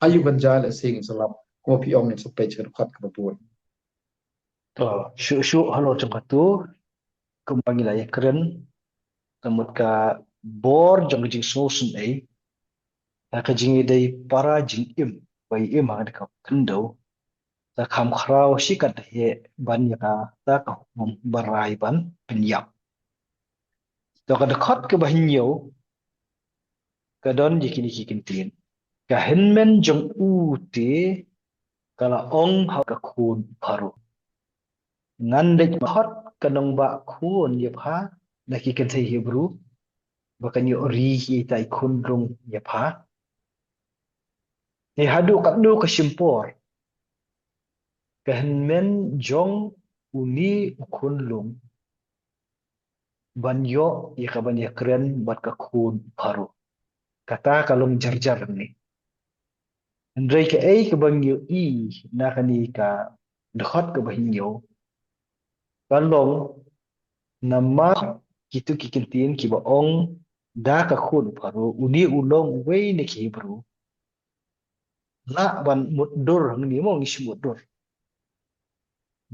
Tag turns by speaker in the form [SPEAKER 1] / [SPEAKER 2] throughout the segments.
[SPEAKER 1] ayu kan jala sing salap ko pi om ni sampai cer khat ka buat
[SPEAKER 2] To syu halo tu kembali lah ya keren temut ka bor jong jing snosun ai ta ka jing dei para jing im bai im ha ka kendo ta kham khrau shi kat he ban ya ka ta ka hum barai ban penyap to ka khot ke bah nhiều ka don jikini kikin tin ka henmen jong u te kala ong ha ka khun paru ngan de khot ka nong ba khun ye pha na kikin thei hebru ba kan yo ri hi tai khun rung ye pha ni hadu kat du ka simpor ka henmen jong uni khun lung ban yo ye ka ban ye kren bat ka khun paru kata kalong jar-jar ni Andrei ka ai ka bang yo I na kani ka dhot ka bahin yo kalong nama kitu kikintin ki ba ong da ka khun paru uni ulong we ne ki bru la ban mudur ni mo ngi mudur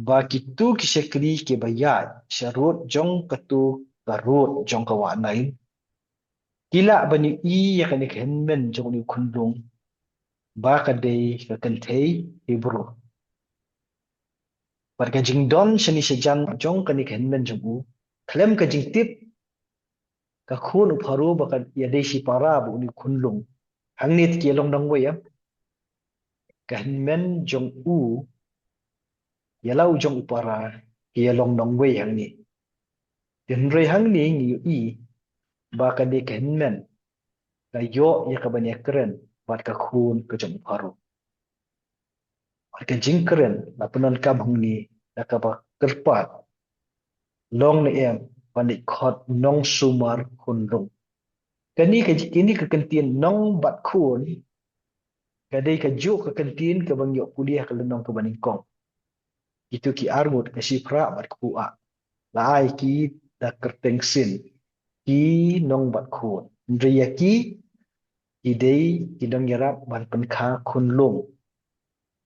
[SPEAKER 2] ba kitu ki shekri ke bayat sharut jong katu karut jong ka wa nai kila bani I ya kani ken men jong ni kunlung ba ka dei ka kan thei hebru Bar ka jing don shani shajan jong ka ni ken men jong u klem ka jing tip ka khun u pharu ba ka ya dei shi para bu ni kunlung hang nit ki long dong we ya ka hen men jong u ya lau jong u para ki ya long dong we hang ni tin rei hang ni ngi I ba ka de ken men ka yo ya ka ban ya kren bat ka khun ka jong u pharu bar ka jing kren la punan ka bhung ni la ka ba kerpat long ni em panik khot nong sumar khun rung kani ka kini ka kentin nong bat khun ka dei ka ju ka kentin ka bang yo kuliah ka lenong ka baning kong itu ki armut ka sipra bat ku a lai ki da kerteng sin ki nong bat khun ndriya ki dei ki dong yarap ban pen kha khun lung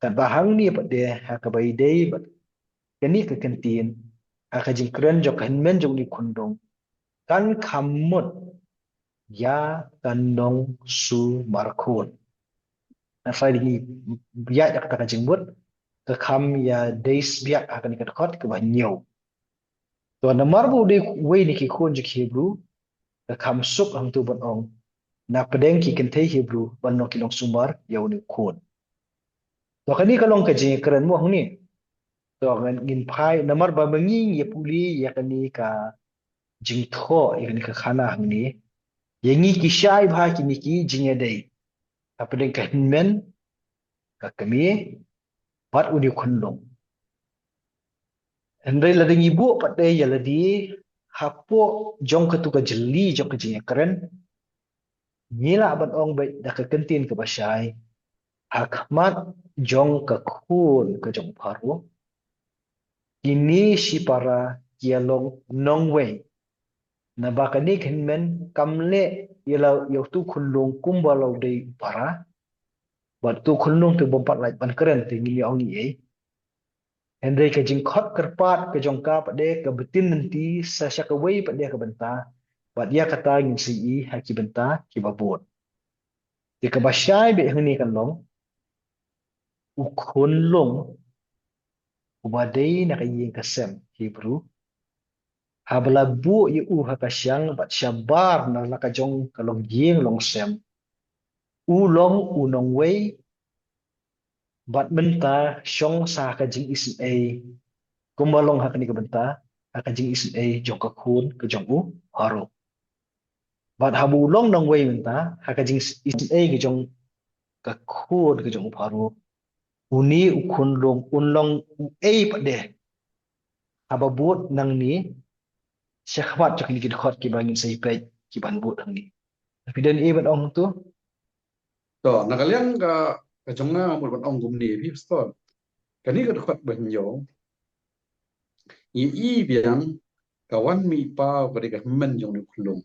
[SPEAKER 2] kan bahang ni pat de ha ka bai dei bat kani ka kentin ha ka jing kren jo kan men jo ni khun dong kan khammut ya kan nong su markhun na fai di biak jak ta jengbut ke kham ya deis biak akan ikat khot ke banyo to na marbu de we ni ki khun ji hebru ke kham suk ang tu bon ong na pedeng ki ken thei hebru ban no ki long sumar ya ni khun to kani ka long ka ji keren mo hang ni to ngan ngin phai na mar ba mangi ye puli ya kani ka jing tho ya kani ka khana hang ni ye ngi ki shai bha ki ni ki jing dei apa deng ka men ka kami pat uni khunlong andai la ding ibu pat dei ya la di hapo jong ka tu ka jeli jong ka jing keren nila ban ong bai da ka kentin ka basai hakmat jong ka khun ka jong paru ini si para kialong nongwei na baka ni men kamle yala yo tu khunlong kumbalau dei para bat tu khunlong tu bompat lai ban keren te ngi ong ni Henry ka jing khot kerpat ka jong ka pade ka betin nanti sa sya ka wei pade ka benta bat dia kata ngin si I ha ki benta ki babot di ka basyai be hni kan long u khun long u badai na ka yin ka sem Hebrew habla bu I u ha ka syang bat syabar na la ka jong ka long yin long sem u long u nong wei bat benta syong sa ka jing isin a kumbalong ha ka ni ka benta ha ka jing isin a jong ka khun ka jong u haro Bat habu long nong wei menta haka jing isin e ki jong ka khod ki jong paru uni ukun long un long u e pa de haba buat nang ni syahwat jok ni ki khot ki bangin sai pe ki ban buat nang ni tapi dan e ban ong tu
[SPEAKER 1] to nakaliang ka jonga mo ban ong gum ni pi ston kani ka khat ban yo I biang kawan mi pa ka de ka men jong ni khulung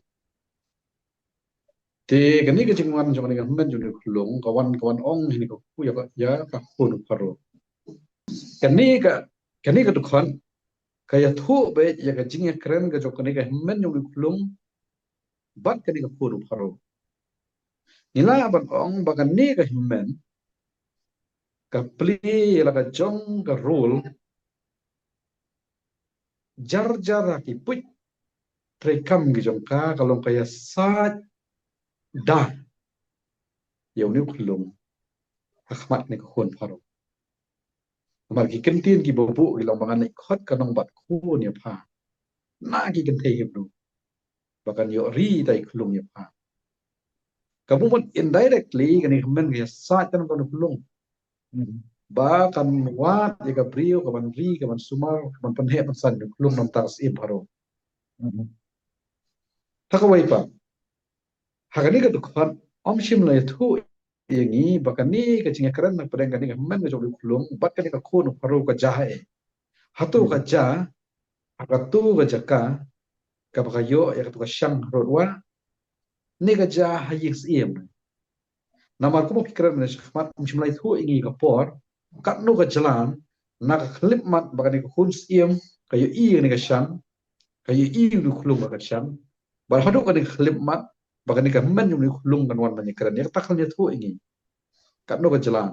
[SPEAKER 1] Te kani ke jingwan jong ni men jong ni kulung kawan ong ini ko ku ya ka kun paro. Kani ka dukhan kaya thu be ya ka jingya kren ka jong kani ka men jong ni kulung bat kani ka kun paro. Nila ban ong bagan ni ka men ka pli la ka jong ka rule jar jar ki put trekam ki jong ka kalong kaya sa da ya ni kulung akmat ni ka kun paro. Mar ki kentin ki bobu ki long bangan ni khot kanong bat ku ni pha na ki kan thei hiệp du bahkan yo ri dai kulung ya pa kamu mon indirectly kani men ya sa tan kon kulung ba kan wat ya ka brio ka ban ri ka ban sumar ka ban panhe ban san kulung nam tas im haro takawai pa hagani ka dukhan om shim la thu yangi bakani ka chinga karan na padang kani men ka jolu kulung bat kani ka khon haro ka jahe hatu ka ja akatu ka jaka ka bakayo ya ka tu ka shang rodwa ni ka ja hayis im namar ko pikiran na shkhmat mshimlai thu ingi ka por kat no ka jalan na ka klip mat bakani ka hun iem kayo i ni ka shang kayo i ni khulung ka shang bar hadu ka ni klip mat bakani ka men ni khulung kan wan bani kran ya takal ni thu ingi kat no ka jalan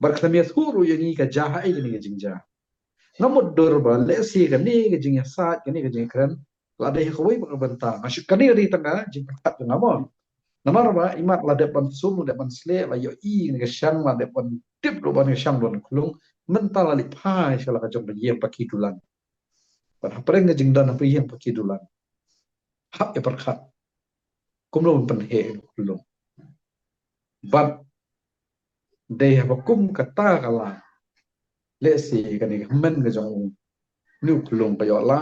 [SPEAKER 1] bar klam ya thu ru ingi ka jaha ai ni ka jingja namod dor ba le si ka ni ka jingya sa ka ni ka jing kran la dai ka wai ba banta asyik ka ni ri tanga jing pat ka ngamo namar ba imat la depan sum la depan sle la yo i ni ka shang la depan tip lo ban ka shang don kulung mental la lipai sala ka jong ye paki dulan ban hapreng ka jingdan apa yang paki dulan hap ya perkhat kum lo pen he kulung ban de ha kum kata kala le si ka ni men ka jong nu kulung ka yo la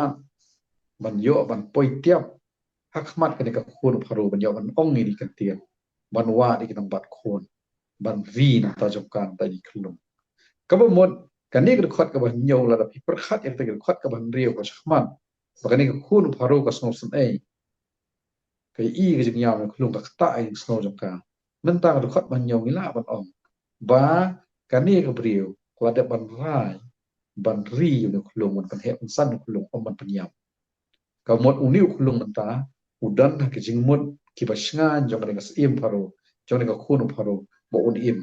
[SPEAKER 1] ban yo ban poi tiap hakmat ka ni ka khun pharu ban yo ban ong ni kan tian ban wa di kan bat khun ban vi na ta jokkan ta di kulung kabo mod kani ka khot ka ban nyo la da pi perkhat yang ta ka khot ka ban rio ka shman bakani ka khun pharu ka sno sun ai ka i ka jing yam kulung ka ta ai sno jokka men ta ka khot ban nyo ngila ban ong ba kani ka brio la da ban rai ban ri yu kulung ban he san kulung om ban penyam ka mod uniu kulung menta udan ka jing mod ki basngan jong ka sim pharu jong ka khun pharu bo un im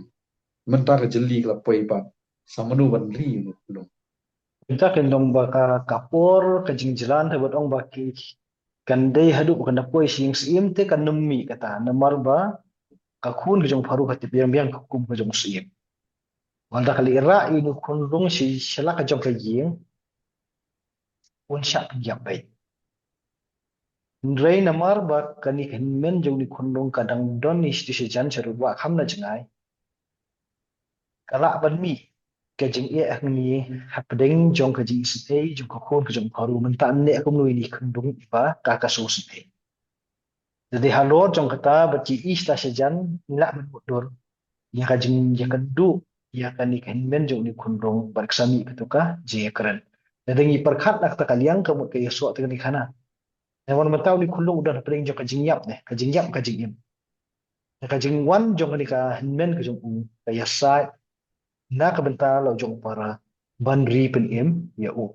[SPEAKER 1] menta ka jeli ka poi ba samanu ban ri yu kulung
[SPEAKER 2] kita kendong baka kapor ka jingjilan he bot ong baki kan dei hadu kan dapoi sing sim te kan nummi kata namar ba ka khun ka jong pharu ka te biang biang ka kum ka jong sim wanda kali ra ini khun rung si shala ka jong ka ying un sha pinjam bai Ndrei namar ba kani kan men jong ni khun rung kadang don ni sti se jan charu wa kham na jangai kala ban mi ka jing e ak ni hapdeng jong ka jing se jong ka khon ka jong pharu man ta ne akum lui ni khun rung ba ka so se jadi halor jong kata baci ista sejan nila man mudur ya ka jing ya ka du ya ka ni kan men jong ni khun rung barksami ketuka je keren jadi ngi perkhat nak ta kaliang ka mut ka yeso ta ni khana ne wan matau ni khun rung udah hapdeng jong ka jing yap ne ka jing yap ka jing im ka jing wan jong ka ni ka men ka jong ka yasa na ka benta lo jong para ban ri pen im ya u